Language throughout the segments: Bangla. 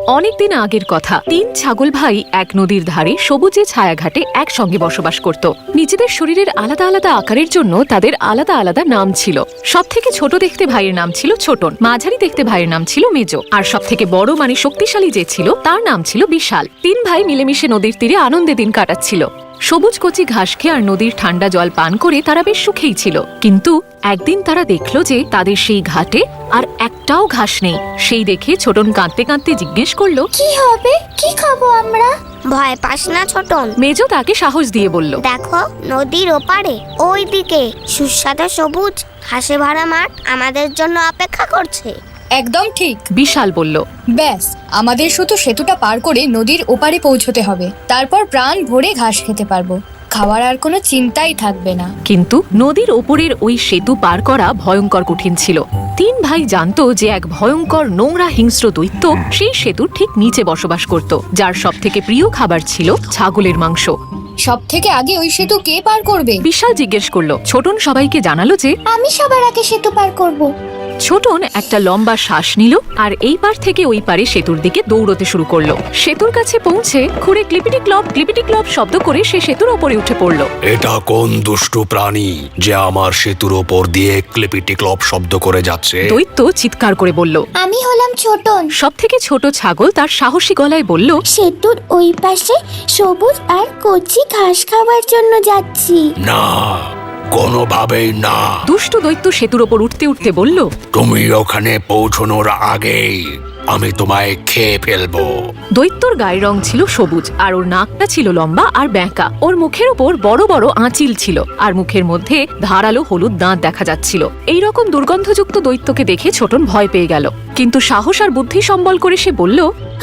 অনেকদিন আগের কথা। তিন ছাগল ভাই এক নদীর ধারে সবুজে ছায়াঘাটে একসঙ্গে বসবাস করত। নিজেদের শরীরের আলাদা আলাদা আকারের জন্য তাদের আলাদা আলাদা নাম ছিল। সব থেকে ছোট দেখতে ভাইয়ের নাম ছিল ছোটন, মাঝারি দেখতে ভাইয়ের নাম ছিল মেজো, আর সব থেকে বড় মানে শক্তিশালী যে ছিল তার নাম ছিল বিশাল। তিন ভাই মিলেমিশে নদীর তীরে আনন্দে দিন কাটাচ্ছিল। সবুজ কচি ঘাস খেয়ে আর নদীর ঠান্ডা জল পান করে তারা বেশ সুখেই ছিল। কিন্তু একদিন তারা দেখল যে তাদের সেই ঘাটে আর একটাও ঘাস নেই। সেই দেখে ছোটন কাঁদতে কাঁদতে জিজ্ঞেস করলো, কি হবে, কি খাবো আমরা? ভয় পাস না ছোটন, মেজো তাকে সাহস দিয়ে বলল, দেখো নদীর ওপারে ওই দিকে সুস্বাদু সবুজ ঘাসে ভরা মাঠ আমাদের জন্য অপেক্ষা করছে। একদম ঠিক, বিশাল বলল। ব্যাস আমাদের শুধু সেতুটা পার করে নদীর ওপারে পৌঁছতে হবে, তারপর প্রাণ ভরে ঘাস খেতে পারবো, খাওয়ার আর কোনো চিন্তাই থাকবে না। কিন্তু নদীর ওপরের ওই সেতু পার করা ভয়ঙ্কর কঠিন ছিল। তিন ভাই জানতো যে এক ভয়ঙ্কর নোংরা হিংস্র দৈত্য সেই সেতুর ঠিক নিচে বসবাস করত, যার সব থেকে প্রিয় খাবার ছিল ছাগলের মাংস। সব থেকে আগে ওই সেতু কে পার করবে? বিশাল জিজ্ঞেস করলো। ছোটন সবাইকে জানালো যে আমি সবার আগে সেতু পার করব। ছোটন একটা লম্বা শ্বাস নিল আর এই পার থেকে ওই পারে সেতুর দিকে দৌড়তে শুরু করলো। সেতুর কাছে পৌঁছে খুঁড়ে ক্লিপিটি ক্লপ শব্দ করে সে সেতুর ওপরে উঠে পড়লো। এটা কোন দুষ্টু প্রাণী যে আমার সেতুর ওপর দিয়ে ক্লিপিটি ক্লপ শব্দ করে যাচ্ছে? দৈত্য চিৎকার করে বলল, আমি হলাম ছোটন। সব থেকে ছোট ছাগল তার সাহসী গলায় বলল, সেতুর ওই পাশে সবুজ আর কচি ঘাস খাওয়ার জন্য যাচ্ছি। না, কোনোভাবেই না। দুষ্টু দৈত্য সেতুর ওপর উঠতে উঠতে বলল, তুমি ওখানে পৌঁছানোর আগেই আমি তোমায় খেয়ে ফেলবো। দৈত্যর গায়ের রং ছিল সবুজ আর ওর নাকটা ছিল লম্বা আর ব্যাঁকা। ওর মুখের ওপর বড় বড় আঁচিল ছিল আর মুখের মধ্যে ধারালো হলুদ দাঁত দেখা যাচ্ছিল। এইরকম দুর্গন্ধযুক্ত দৈত্যকে দেখে ছোটন ভয় পেয়ে গেল, কিন্তু সাহস আর বুদ্ধি সম্বল করে সে বলল,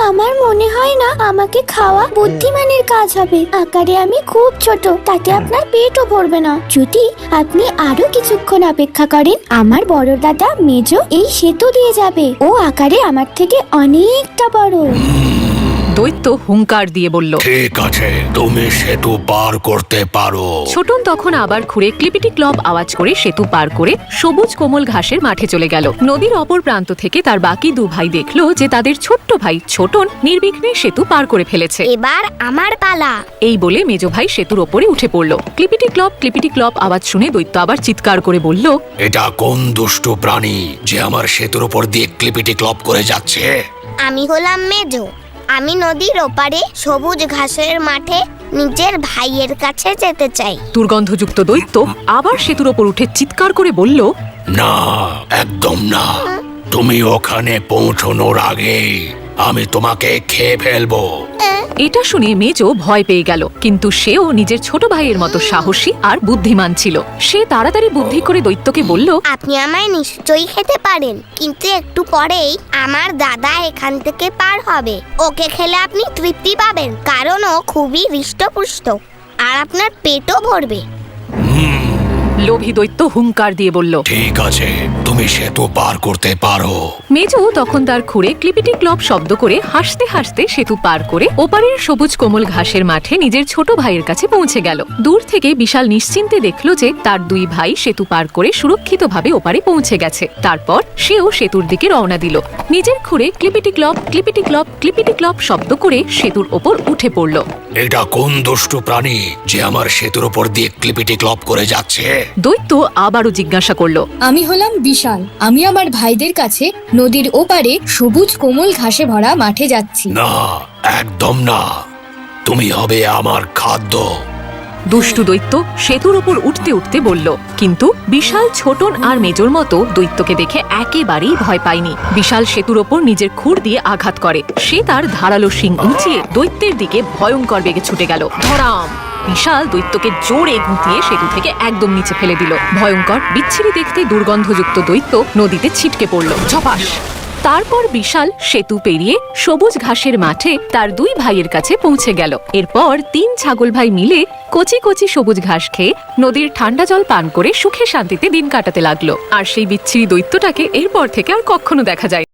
আমার মনে হয় না আমাকে খাওয়া বুদ্ধিমানের কাজ হবে। আকারে আমি খুব ছোট, তাতে আপনার পেটও ভরবে না। যদি আপনি আরো কিছুক্ষণ অপেক্ষা করেন, আমার বড় দাদা মেজো এই সেতু দিয়ে যাবে। ও আকারে আমার থেকে অনেকটা বড়। দৈত্য হুঙ্কার দিয়ে বলল, ঠিক আছে, তুমি সেতু পার করতে পারো। ছোটন তখন আবার খুঁড়ে ক্লিপিটি ক্লপ আওয়াজ করে সেতু পার করে সবুজ কোমল ঘাসের মাঠে চলে গেল। নদীর অপর প্রান্ত থেকে তার বাকি দু ভাই দেখলো যে তাদের ছোট্ট ভাই ছোটন নির্বিঘ্নে সেতু পার করে ফেলেছে। এবার আমার পালা। এই বলে মেজো ভাই সেতুর ওপরে উঠে পড়লো। ক্লিপিটি ক্লপ আওয়াজ শুনে দৈত্য আবার চিৎকার করে বলল, এটা কোন দুষ্টু প্রাণী যে আমার সেতুর ওপর দিয়ে ক্লিপিটি ক্লপ করে যাচ্ছে? আমি হলাম মেজো। আমি নদীর ওপারে সবুজ ঘাসের মাঠে নিজের ভাইয়ের কাছে যেতে চাই। দুর্গন্ধযুক্ত দৈত্য আবার সেতুর ওপর উঠে চিৎকার করে বলল, না, একদম না। তুমি ওখানে পৌঁছানোর আগেই আমি তোমাকে খেয়ে ফেলবো। এটা শুনে মেজো ভয় পেয়ে গেল, কিন্তু সেও নিজের ছোট ভাইয়ের মতো সাহসী আর বুদ্ধিমান ছিল। সে তাড়াতাড়ি বুদ্ধি করে দৈত্যকে বলল, আপনি আমায় নিশ্চয়ই খেতে পারেন, কিন্তু একটু পরেই আমার দাদা এখান থেকে পার হবে। ওকে খেলে আপনি তৃপ্তি পাবেন, কারণ ও খুবই হৃষ্টপুষ্ট আর আপনার পেটও ভরবে। লোভী দৈত্য হুঙ্কার দিয়ে বলল, ঠিক আছে, তুমি সেতু পার করতে পারো। মেজো তখন তার খুঁড়ে ক্লিপিটি ক্লপ শব্দ করে হাসতে হাসতে সেতু পার করে ওপারের সবুজ কোমল ঘাসের মাঠে নিজের ছোট ভাইয়ের কাছে পৌঁছে গেল। দূর থেকে বিশাল নিশ্চিন্তে দেখলো যে তার দুই ভাই সেতু পার করে সুরক্ষিতভাবে ওপারে পৌঁছে গেছে। তারপর সেও সেতুর দিকে রওনা দিল। নিজের খুঁড়ে ক্লিপিটি ক্লপ শব্দ করে সেতুর ওপর উঠে পড়ল। এটা কোন দুষ্টু প্রাণী যে আমার সেতুর ওপর দিয়ে ক্লিপিটি ক্লপ করে যাচ্ছে? দৈত্য আবারও জিজ্ঞাসা করলো, আমি হলাম বিশাল। আমি আমার ভাইদের কাছে নদীর ওপারে সবুজ কোমল ঘাসে ভরা মাঠে যাচ্ছি। না, একদম না। তুমি হবে আমার খাদ্য। দুষ্টু দৈত্য সেতুর উপর উঠতে উঠতে বলল, কিন্তু বিশাল ছোটন আর মেজোর মতো দৈত্যকে দেখে একেবারেই ভয় পায়নি। বিশাল সেতুর ওপর নিজের খুঁড় দিয়ে আঘাত করে। সে তার ধারালো শিং উঁচিয়ে দৈত্যের দিকে ভয়ঙ্কর বেগে ছুটে গেল। ধরাম! বিশাল দৈত্যকে জোরে গুঁতিয়ে সেতু থেকে একদম নিচে ফেলে দিল। ভয়ঙ্কর বিচ্ছিরি দেখতে দুর্গন্ধযুক্ত দৈত্য নদীতে ছিটকে পড়ল। ঝপাস! তারপর বিশাল সেতু পেরিয়ে সবুজ ঘাসের মাঠে তার দুই ভাইয়ের কাছে পৌঁছে গেল। এরপর তিন ছাগল ভাই মিলে কচি কচি সবুজ ঘাস খেয়ে নদীর ঠান্ডা জল পান করে সুখে শান্তিতে দিন কাটাতে লাগলো। আর সেই বিচ্ছিরি দৈত্যটাকে এরপর থেকে আর কখনো দেখা যায়।